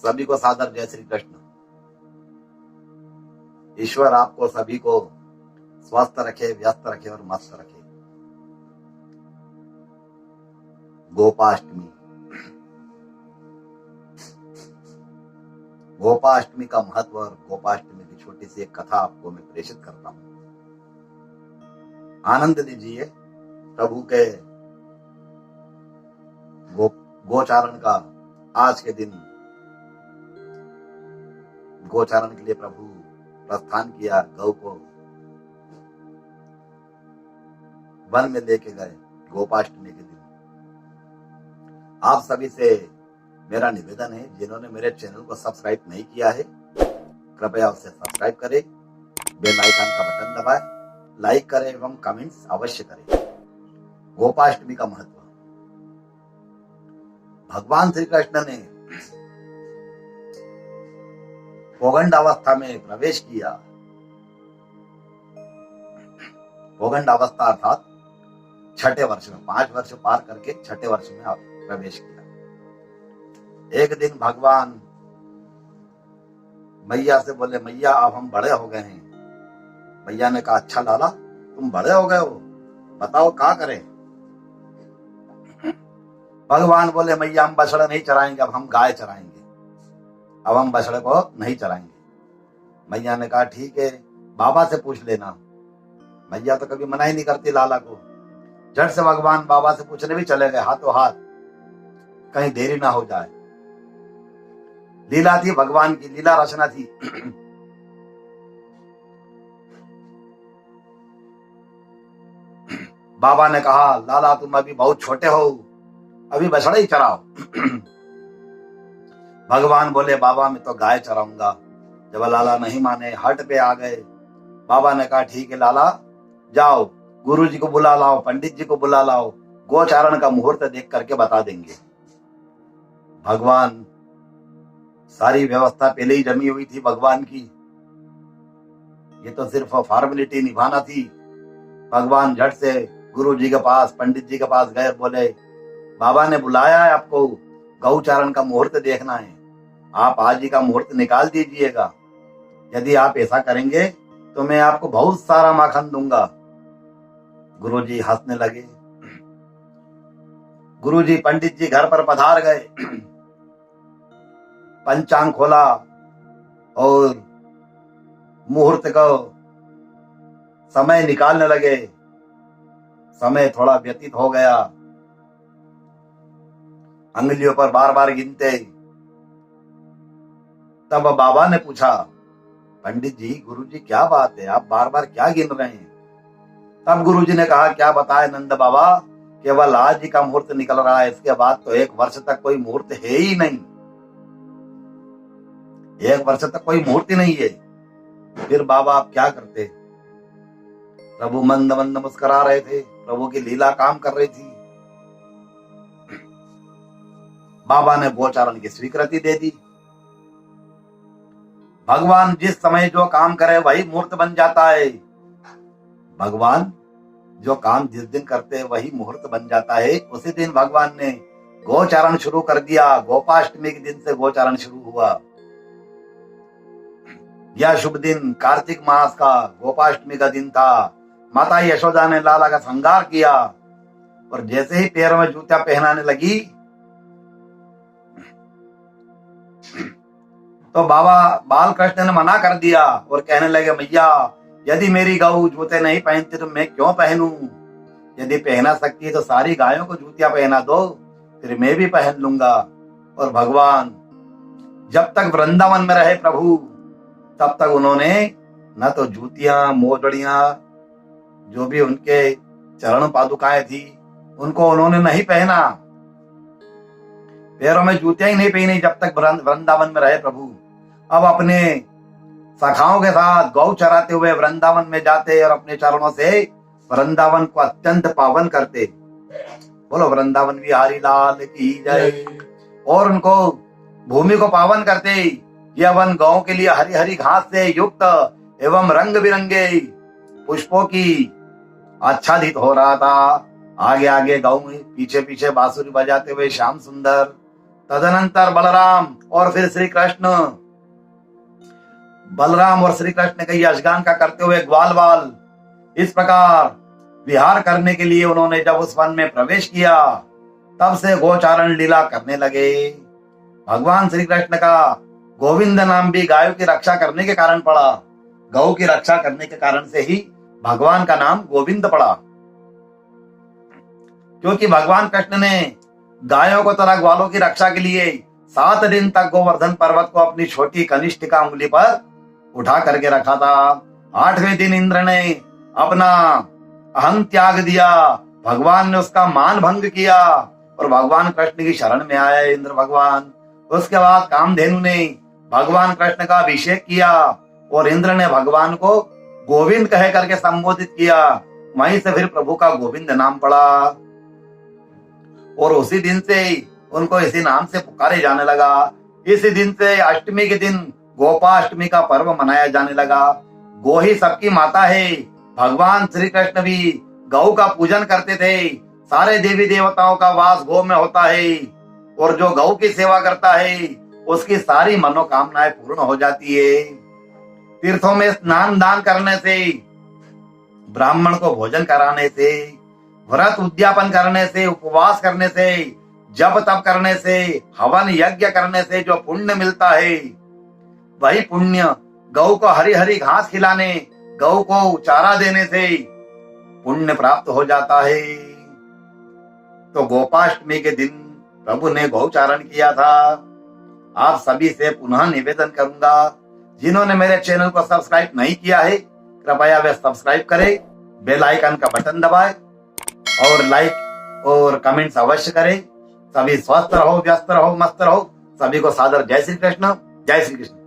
सभी को सादर जय श्री कृष्ण। ईश्वर आपको सभी को स्वस्थ रखे, व्यस्त रखे और मस्त रखे। गोपाष्टमी, गोपाष्टमी का महत्व और गोपाष्टमी की छोटी सी एक कथा आपको मैं प्रेषित करता हूं। आनंद लीजिए प्रभु के गोचारण का। आज के दिन गोचारण के लिए प्रभु प्रस्थान किया, गौ को वन में लेके गए गोपाष्टमी के दिन। आप सभी से मेरा निवेदन है, जिन्होंने मेरे चैनल को सब्सक्राइब नहीं किया है कृपया उसे सब्सक्राइब करें, बेल आइकन का बटन दबाएं, लाइक करें एवं कमेंट्स अवश्य करें। गोपाष्टमी का महत्व। भगवान श्री कृष्ण ने पौगंड अवस्था में प्रवेश किया। पौगंड अवस्था अर्थात छठे वर्ष में, 5 वर्ष पार करके छठे वर्ष में प्रवेश किया। एक दिन भगवान मैया से बोले, मैया अब हम बड़े हो गए हैं। मैया ने कहा, अच्छा लाला तुम बड़े हो गए हो, बताओ क्या करें। भगवान बोले, मैया हम बछड़े नहीं चराएंगे, अब हम गाय चराएंगे, अब हम बछड़े को नहीं चराएंगे। मैया ने कहा ठीक है, बाबा से पूछ लेना। मैया तो कभी मना ही नहीं करती लाला को। झट से भगवान बाबा से पूछने भी चले गए, हाथों हाथ, कहीं देरी ना हो जाए। लीला थी भगवान की, लीला रचना थी। बाबा ने कहा, लाला तुम अभी बहुत छोटे हो, अभी बछड़े ही चराओ। भगवान बोले, बाबा मैं तो गाय चराऊंगा। जब लाला नहीं माने, हट पे आ गए। बाबा ने कहा ठीक है लाला, जाओ गुरु जी को बुला लाओ, पंडित जी को बुला लाओ, गोचारण का मुहूर्त देख करके बता देंगे। भगवान, सारी व्यवस्था पहले ही जमी हुई थी भगवान की, ये तो सिर्फ फॉर्मेलिटी निभाना थी। भगवान झट से गुरु जी के पास, पंडित जी के पास गए, बोले बाबा ने बुलाया है आपको, गौचारण का मुहूर्त देखना है, आप आज ही का मुहूर्त निकाल दीजिएगा। यदि आप ऐसा करेंगे तो मैं आपको बहुत सारा माखन दूंगा। गुरुजी हंसने लगे। गुरुजी पंडित जी घर पर पधार गए, पंचांग खोला और मुहूर्त को समय निकालने लगे। समय थोड़ा व्यतीत हो गया, अंगुलियों पर बार बार गिनते। तब बाबा ने पूछा, पंडित जी, गुरुजी क्या बात है, आप बार बार क्या गिन रहे हैं। तब गुरुजी ने कहा, क्या बताए नंद बाबा, केवल आज ही का मुहूर्त निकल रहा है, इसके बाद तो 1 वर्ष तक कोई मुहूर्त है ही नहीं। 1 वर्ष तक कोई मुहूर्त ही नहीं है। फिर बाबा आप क्या करते। प्रभु मंद मंद मुस्कुरा रहे थे, प्रभु की लीला काम कर रही थी। बाबा ने गोचारण की स्वीकृति दे दी। भगवान जिस समय जो काम करे वही मुहूर्त बन जाता है। भगवान जो काम जिस दिन करते हैं वही मुहूर्त बन जाता है। उसी दिन भगवान ने गोचारण शुरू कर दिया। गोपाष्टमी के दिन से गोचारण शुरू हुआ। यह शुभ दिन कार्तिक मास का गोपाष्टमी का दिन था। माता यशोदा ने लाला का श्रृंगार किया और जैसे ही पैरों में जूतियां पहनाने लगी तो बाबा बालकृष्ण ने मना कर दिया और कहने लगे, मैया यदि मेरी गौ जूते नहीं पहनती तो मैं क्यों पहनूं। यदि पहना सकती है तो सारी गायों को जूतियां पहना दो, फिर मैं भी पहन लूंगा। और भगवान जब तक वृंदावन में रहे प्रभु, तब तक उन्होंने न तो जूतियां, मोजड़ियां, जो भी उनके चरण पादुकाएं थी, उनको उन्होंने नहीं पहना। पैरों में जूतियां ही नहीं पहनी जब तक वृंदावन में रहे प्रभु। अब अपने सखाओं के साथ गौ चराते हुए वृंदावन में जाते और अपने चरणों से वृंदावन को अत्यंत पावन करते। बोलो वृंदावन बिहारी लाल की जय। और उनको भूमि को पावन करते। यह वन गौ के लिए हरी हरी घास से युक्त एवं रंग बिरंगे पुष्पों की आच्छादित हो रहा था। आगे आगे गौ, पीछे पीछे बांसुरी बजाते हुए श्याम सुंदर तदनंतर बलराम और फिर श्री कृष्ण, बलराम और श्री कृष्ण के यशगान का करते हुए ग्वाल बाल इस प्रकार विहार करने के लिए उन्होंने जब उस वन में प्रवेश किया, तब से गोचारण लीला करने लगे। भगवान श्री कृष्ण का गोविंद नाम भी गायों की रक्षा करने के कारण पड़ा। गौ की रक्षा करने के कारण से ही भगवान का नाम गोविंद पड़ा, क्योंकि भगवान कृष्ण ने गायों को तथा ग्वालों की रक्षा के लिए 7 दिन तक गोवर्धन पर्वत को अपनी छोटी कनिष्ठिका उंगली पर उठा करके रखा था। 8वें दिन इंद्र ने अपना अहं त्याग दिया, भगवान ने उसका मान भंग किया और भगवान कृष्ण की शरण में आए इंद्र भगवान। उसके बाद कामधेनु ने भगवान कृष्ण का अभिषेक किया और इंद्र ने भगवान को गोविंद कह करके संबोधित किया। वहीं से फिर प्रभु का गोविंद नाम पड़ा और उसी दिन से उनको इसी नाम से पुकारे जाने लगा। इसी दिन से अष्टमी के दिन गोपाष्टमी का पर्व मनाया जाने लगा। गो ही सबकी माता है। भगवान श्री कृष्ण भी गौ का पूजन करते थे। सारे देवी देवताओं का वास गौ में होता है और जो गौ की सेवा करता है उसकी सारी मनोकामनाएं पूर्ण हो जाती है। तीर्थों में स्नान दान करने से, ब्राह्मण को भोजन कराने से, व्रत उद्यापन करने से, उपवास करने से, जप तप करने से, हवन यज्ञ करने से जो पुण्य मिलता है, वही पुण्य गौ को हरी हरी घास खिलाने, गौ को चारा देने से पुण्य प्राप्त हो जाता है। तो गोपाष्टमी के दिन प्रभु ने गौचारण किया था। आप सभी से पुनः निवेदन करूंगा, जिन्होंने मेरे चैनल को सब्सक्राइब नहीं किया है कृपया वे सब्सक्राइब करें, बेल आइकन का बटन दबाएं और लाइक और कमेंट्स अवश्य करें। सभी स्वस्थ रहो, व्यस्त रहो, मस्त रहो। सभी को सादर जय श्री कृष्ण। जय श्री कृष्ण।